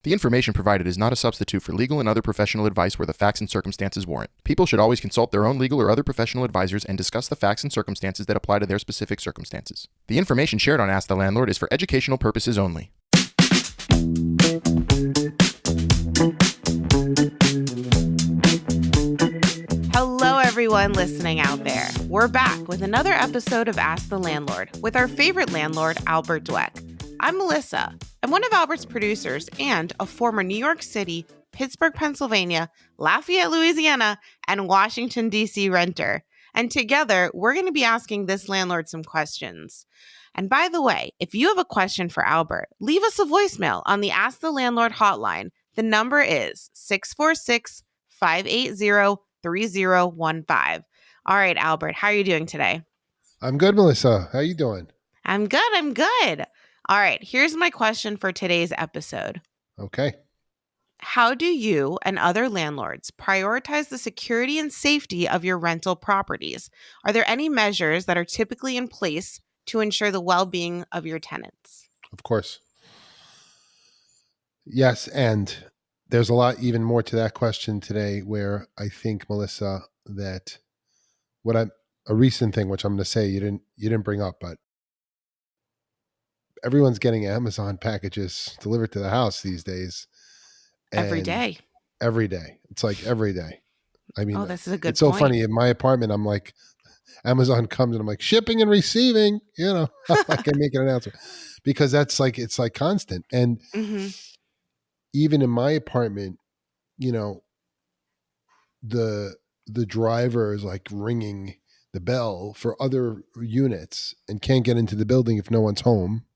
The information provided is not a substitute for legal and other professional advice where the facts and circumstances warrant. People should always consult their own legal or other professional advisors and discuss the facts and circumstances that apply to their specific circumstances. The information shared on Ask the Landlord is for educational purposes only. Hello, everyone listening out there. We're back with another episode of Ask the Landlord with our favorite landlord, Albert Dweck. I'm Melissa. I'm one of Albert's producers and a former New York City, Pittsburgh, Pennsylvania, Lafayette, Louisiana, and Washington, D.C. renter. And together, we're going to be asking this landlord some questions. And by the way, if you have a question for Albert, leave us a voicemail on the Ask the Landlord hotline. The number is 646-580-3015. All right, Albert, how are you doing today? I'm good, Melissa. How you doing? I'm good. All right, here's my question for today's episode. Okay. How do you and other landlords prioritize the security and safety of your rental properties? Are there any measures that are typically in place to ensure the well-being of your tenants? Of course. Yes, and there's a lot even more to that question today where I think, Melissa, that a recent thing, which I'm going to say you didn't bring up, but everyone's getting Amazon packages delivered to the house these days. Every day. It's like every day. I mean, this is a good it's so point. funny. In my apartment, I'm like, Amazon comes and I'm like, shipping and receiving, I can make an announcement because it's like constant. And even in my apartment, the driver is like ringing the bell for other units and can't get into the building if no one's home.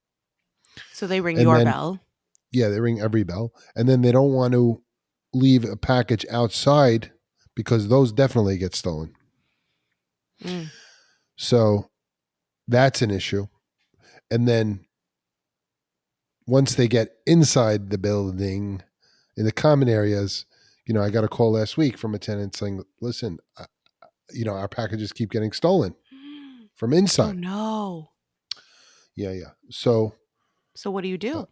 So they ring your bell? Yeah, they ring every bell. And then they don't want to leave a package outside because those definitely get stolen. So that's an issue. And then once they get inside the building in the common areas, I got a call last week from a tenant saying, listen, our packages keep getting stolen from inside. Oh, no. Yeah. So what do you do?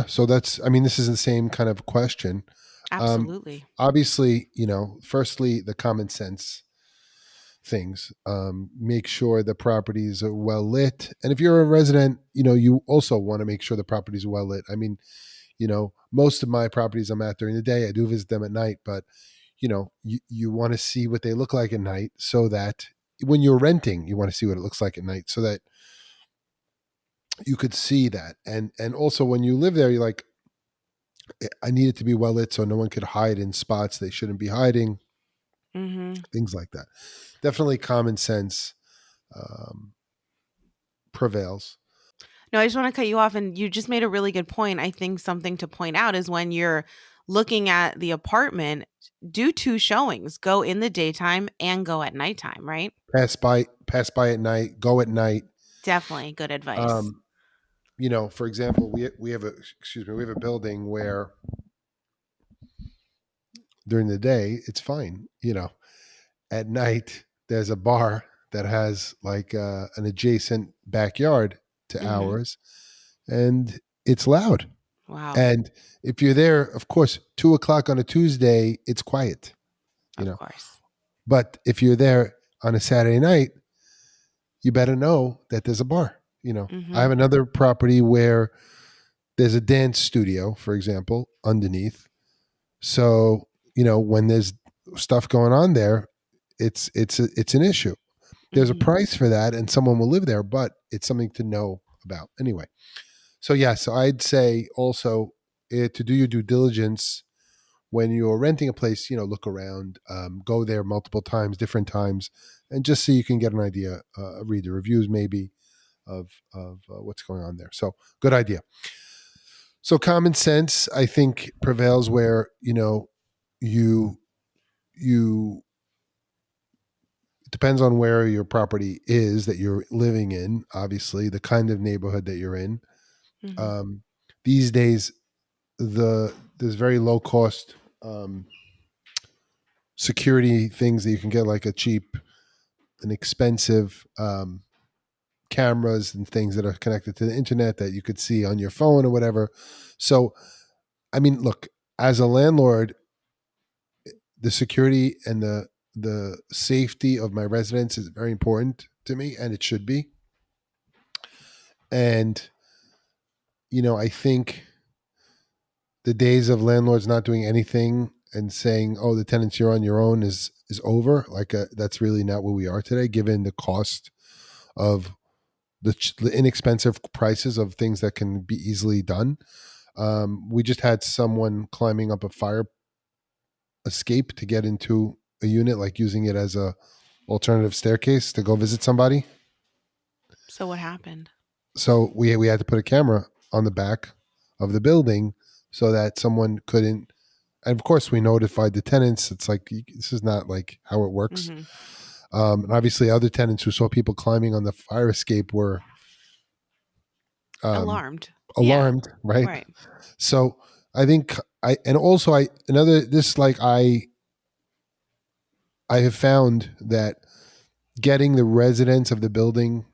So this is the same kind of question. Absolutely. Obviously, firstly, the common sense things, make sure the properties are well lit. And if you're a resident, you also want to make sure the properties are well lit. I mean, most of my properties I'm at during the day, I do visit them at night, but you want to see what they look like at night so that when you're renting, you want to see what it looks like at night so that you could see that. And also when you live there, you're like, I need it to be well lit so no one could hide in spots they shouldn't be hiding. Things like that. Definitely common sense prevails. No, I just want to cut you off. And you just made a really good point. I think something to point out is when you're looking at the apartment, do 2 showings. Go in the daytime and go at nighttime, right? Pass by at night, go at night. Definitely good advice. For example, we have a building where during the day it's fine. At night there's a bar that has like an adjacent backyard to ours, and it's loud. Wow. And if you're there, of course, 2:00 on a Tuesday, it's quiet. Of course. But if you're there on a Saturday night, you better know that there's a bar. I have another property where there's a dance studio, for example, underneath. So, when there's stuff going on there, it's an issue. There's a price for that and someone will live there, but it's something to know about anyway. So I'd say also to do your due diligence when you're renting a place, look around, go there multiple times, different times, and just so you can get an idea, read the reviews maybe of what's going on there. So good idea. So common sense, I think, prevails where, you it depends on where your property is that you're living in, obviously, the kind of neighborhood that you're in. These days, there's very low cost security things that you can get, like a cheap and expensive cameras and things that are connected to the internet that you could see on your phone or whatever. So I mean, look, as a landlord, the security and the safety of my residents is very important to me, and it should be. And I think the days of landlords not doing anything and saying, "Oh, the tenants, you're on your own," is over. That's really not where we are today, given the cost of the inexpensive prices of things that can be easily done. We just had someone climbing up a fire escape to get into a unit, like using it as a alternative staircase to go visit somebody. So what happened? So we had to put a camera on the back of the building so that someone couldn't. And of course, we notified the tenants. It's like, this is not like how it works. And obviously, other tenants who saw people climbing on the fire escape were Alarmed. alarmed, Yeah. right? Right. So I think I have found that getting the residents of the building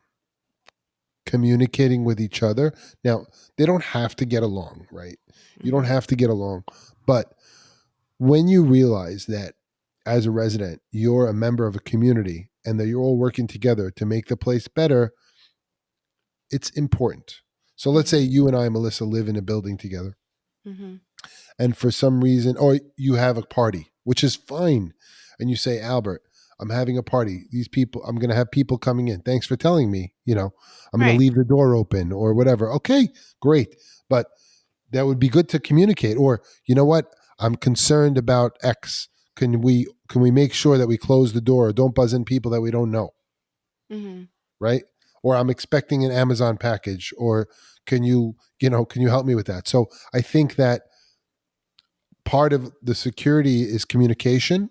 communicating with each other. Now, they don't have to get along, right? You don't have to get along. But when you realize that as a resident, you're a member of a community and that you're all working together to make the place better, it's important. So let's say you and I, Melissa, live in a building together. Mm-hmm. And for some reason, or you have a party, which is fine. And you say, Albert, I'm having a party. These people, I'm going to have people coming in. Thanks for telling me, I'm going to leave the door open or whatever. Okay, great. But that would be good to communicate. Or, you know what? I'm concerned about X. Can we make sure that we close the door? Don't buzz in people that we don't know. Mm-hmm. Right? Or I'm expecting an Amazon package, or can you help me with that? So I think that part of the security is communication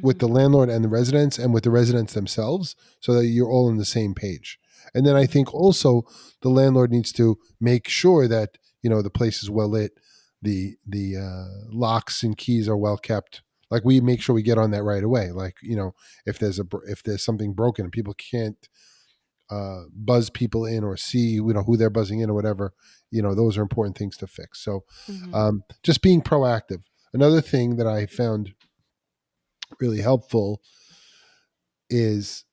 with the landlord and the residents, and with the residents themselves, so that you're all on the same page. And then I think also the landlord needs to make sure that the place is well lit, the locks and keys are well kept. Like, we make sure we get on that right away. Like, if there's something broken and people can't buzz people in or see who they're buzzing in or whatever, those are important things to fix. So just being proactive. Another thing that I found really helpful is,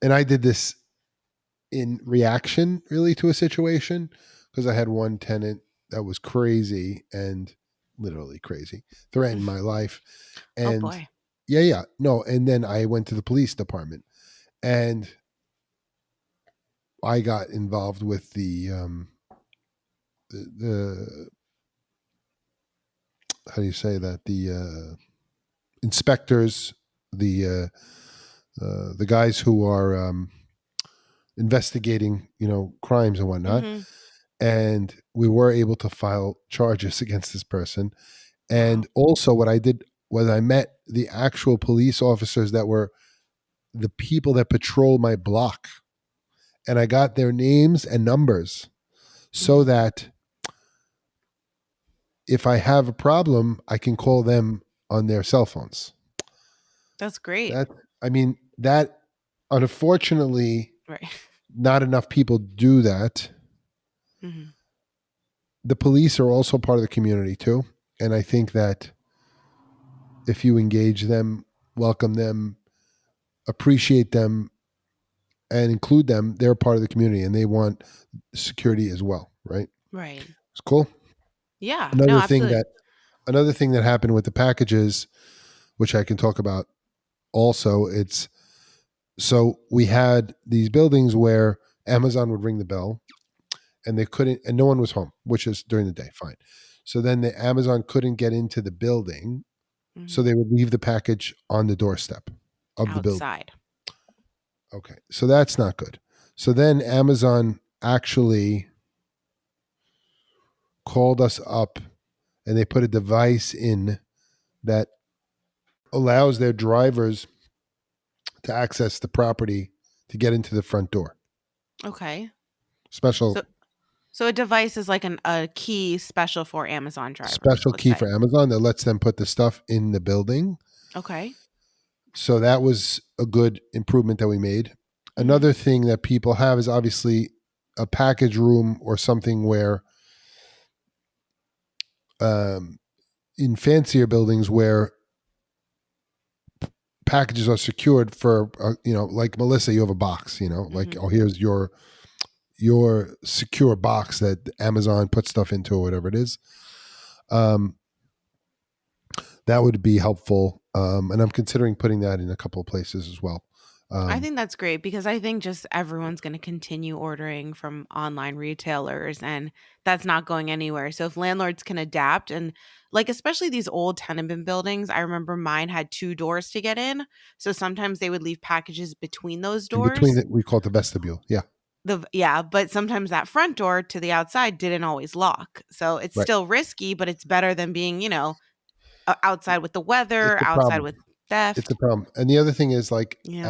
and I did this in reaction really to a situation, because I had one tenant that was crazy, and literally crazy, threatened my life. And oh boy. No. And then I went to the police department, and I got involved with the how do you say that, the inspectors, the guys who are investigating crimes and whatnot. And we were able to file charges against this person. And also what I did was I met the actual police officers that were the people that patrol my block, and I got their names and numbers so that if I have a problem, I can call them on their cell phones. That's great. That unfortunately, right. not enough people do that. The police are also part of the community too. And I think that if you engage them, welcome them, appreciate them, and include them, they're part of the community and they want security as well, right? Right. It's cool. Yeah. Another Absolutely. thing that happened with the packages, which I can talk about also, so we had these buildings where Amazon would ring the bell and they couldn't, and no one was home, which is during the day, fine. So then the Amazon couldn't get into the building, so they would leave the package on the doorstep of the building. Outside. Okay, so that's not good. So then Amazon actually called us up and they put a device in that allows their drivers to access the property to get into the front door. Okay. Special So a device is like a key special for Amazon drivers. Special key for Amazon that lets them put the stuff in the building. Okay. So that was a good improvement that we made. Another thing that people have is obviously a package room or something where um, in fancier buildings where packages are secured for, like Melissa, you have a box, like, Mm-hmm. oh, here's your secure box that Amazon puts stuff into or whatever it is. That would be helpful. And I'm considering putting that in a couple of places as well. I Um, think that's great because I think just everyone's going to continue ordering from online retailers and that's not going anywhere. So if landlords can adapt and like especially these old tenement buildings, I remember mine had two doors to get in. So sometimes they would leave packages between those in between doors. it, we call it the vestibule. Yeah, But sometimes that front door to the outside didn't always lock. So it's right. still risky, but it's better than being, outside with the weather, It's a outside problem. with It's a theft. problem. And the other thing is, like, Yeah.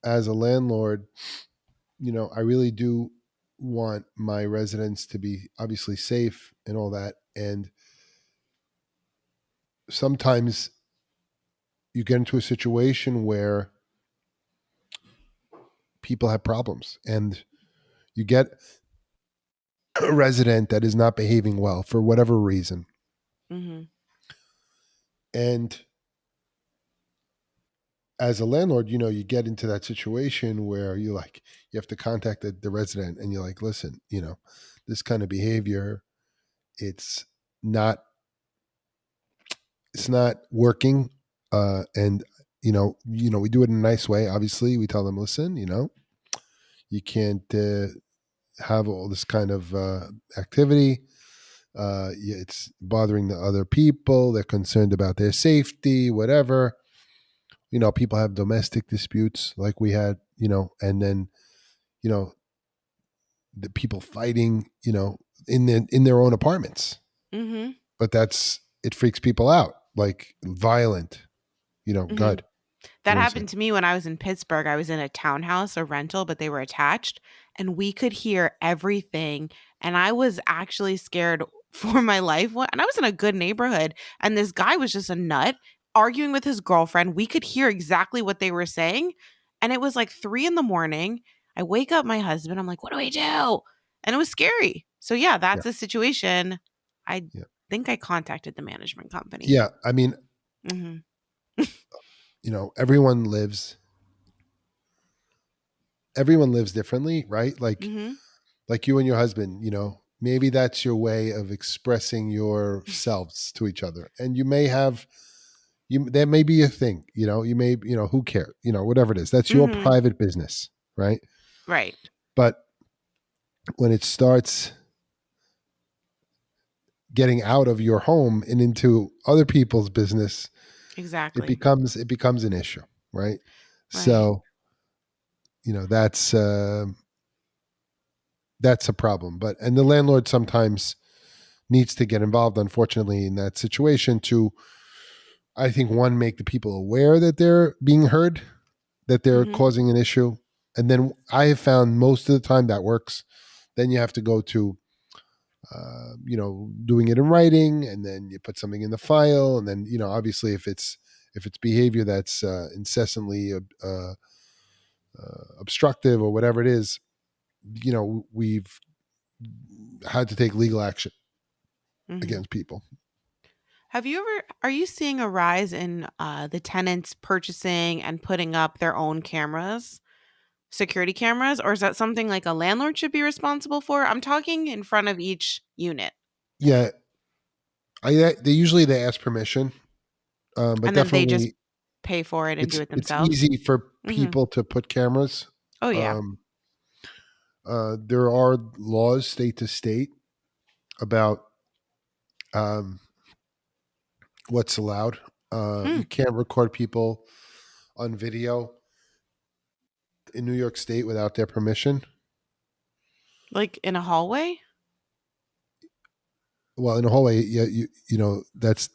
as a landlord, I really do want my residents to be obviously safe and all that. And sometimes you get into a situation where people have problems, and you get a resident that is not behaving well for whatever reason. Mhm. And as a landlord, you get into that situation where you have to contact the resident, and you're like, listen, this kind of behavior, it's not it's not working. And we do it in a nice way. Obviously, we tell them, listen, you can't have all this kind of activity. It's bothering the other people. They're concerned about their safety, whatever. People have domestic disputes like we had, and then, you know, the people fighting, in their own apartments. Mhm. But it freaks people out, like violent, Mhm. God. You That want to say? happened to me when I was in Pittsburgh. I was in a townhouse, a rental, but they were attached, and we could hear everything, and I was actually scared for my life, and I was in a good neighborhood, and this guy was just a nut arguing with his girlfriend. We could hear exactly what they were saying, and it was like 3 in the morning. I wake up my husband, I'm like, "What do we do?" And it was scary. So, yeah, Yeah. that's a situation. I Yeah. think I contacted the management company. Yeah. I mean, Mhm. everyone lives differently, right? Mhm. Like you and your husband, maybe that's your way of expressing yourselves to each other. And you may have that may be a thing, who cares, whatever it is. That's your Mhm. private business, right? Right. But when it starts getting out of your home and into other people's business, it Exactly. becomes an issue, right? Right. So, that's a problem. And the landlord sometimes needs to get involved, unfortunately, in that situation to, I think, one, make the people aware that they're being heard, that they're Mhm. causing an issue. And then I have found most of the time that works. Then you have to go to, doing it in writing, and then you put something in the file. And then, obviously if it's behavior that's incessantly obstructive or whatever it is, we've had to take legal action Mhm. against people. Are you seeing a rise in the tenants purchasing and putting up their own cameras, security cameras, or is that something like a landlord should be responsible for? I'm talking in front of each unit, Yeah, they ask permission, but and then they just definitely pay for it and do it it's themselves. easy for Mhm. people to put cameras. Oh, yeah. Um, there are laws state to state about um, what's allowed. Hmm. You can't record people on video in New York State without their permission. Like in a hallway? Well, in a hallway, yeah, that's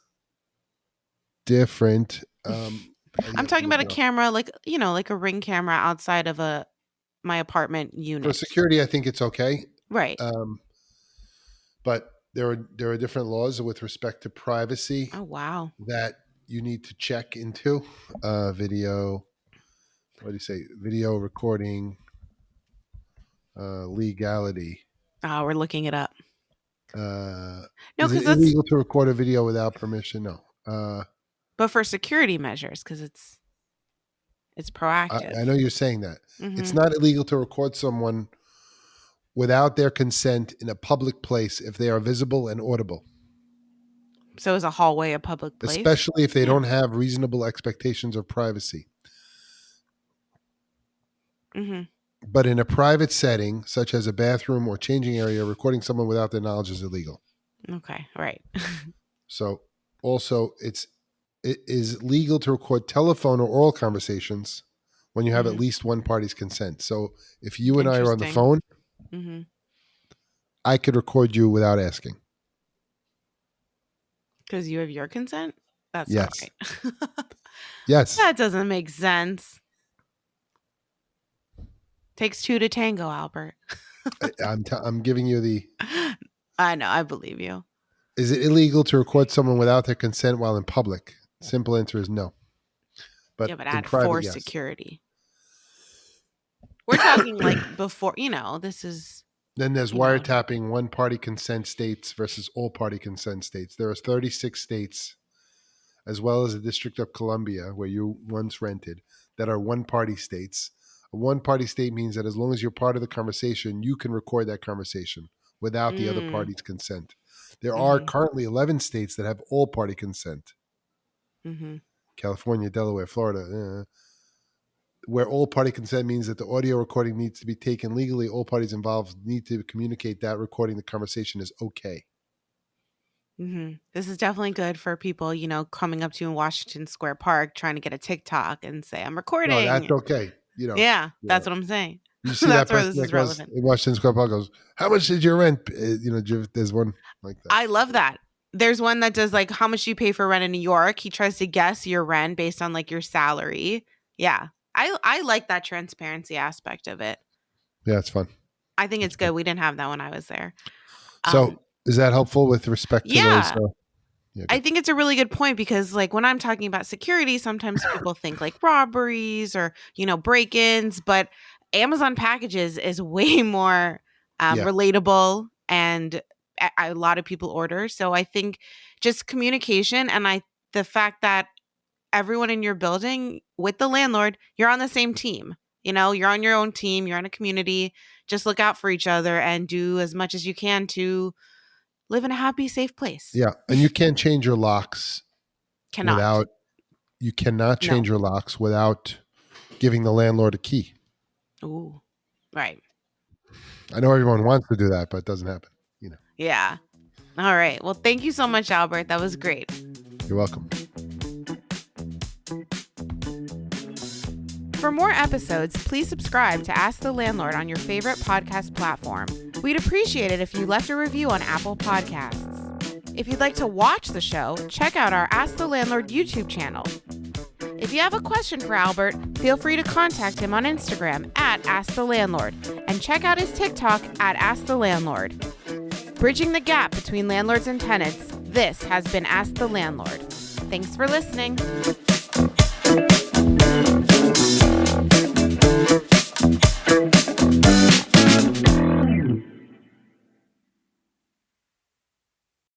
different. I'd I'm have to talking look about a it up. camera like, like a Ring camera outside of a my apartment For unit. security, I think it's okay. Right. Um, but there are different laws with respect to privacy Oh, wow. that you need to check into. Video, what do you say? Video recording legality. Oh, we're looking it up. No, Is it because that's illegal to record a video without permission? No. but for security measures, because it's proactive. I know you're saying that. Mm-hmm. It's not illegal to record someone without their consent in a public place if they are visible and audible. So is a hallway a public place? Especially if they don't have reasonable expectations of privacy. Mm-hmm. But in a private setting, such as a bathroom or changing area, recording someone without their knowledge is illegal. Okay, right. So also it is legal to record telephone or oral conversations when you have at least one party's consent. So if you and I are on the phone, I could record you without asking. Because you have your consent? That's yes. not right. Yes. That doesn't make sense. Takes two to tango, Albert. I'm giving you the... I know, I believe you. Is it illegal to record someone without their consent while in public? Simple answer is no. But add private, for yes. security. We're talking like before, this is... Then there's wiretapping one-party consent states versus all-party consent states. There are 36 states, as well as the District of Columbia, where you once rented, that are one-party states. A one-party state means that as long as you're part of the conversation, you can record that conversation without the other party's consent. There are currently 11 states that have all-party consent. California, Delaware, Florida. Where all-party consent means that the audio recording needs to be taken legally. All parties involved need to communicate that recording the conversation is okay. This is definitely good for people, coming up to you in Washington Square Park trying to get a TikTok and say, I'm recording. No, that's okay. That's what I'm saying. You see that's that where person this is that goes, relevant. Washington Square Park goes, how much did you rent? There's one like that. I love that. There's one that does like, how much do you pay for rent in New York? He tries to guess your rent based on like your salary. Yeah. I like that transparency aspect of it. Yeah, it's fun. I think it's good. We didn't have that when I was there. So is that helpful with respect to those? I think it's a really good point because like when I'm talking about security, sometimes people think like robberies or, break-ins, but Amazon packages is way more relatable and a lot of people order. So I think just communication and the fact that everyone in your building with the landlord, you're on the same team. You're on your own team. You're in a community. Just look out for each other and do as much as you can to live in a happy, safe place. Yeah. And you can't change your locks you cannot change your locks without giving the landlord a key. Ooh, right. I know everyone wants to do that, but it doesn't happen. Yeah. All right. Well, thank you so much, Albert. That was great. You're welcome. For more episodes, please subscribe to Ask the Landlord on your favorite podcast platform. We'd appreciate it if you left a review on Apple Podcasts. If you'd like to watch the show, check out our Ask the Landlord YouTube channel. If you have a question for Albert, feel free to contact him on Instagram at Ask the Landlord and check out his TikTok at Ask the Landlord. Bridging the gap between landlords and tenants, this has been Ask the Landlord. Thanks for listening.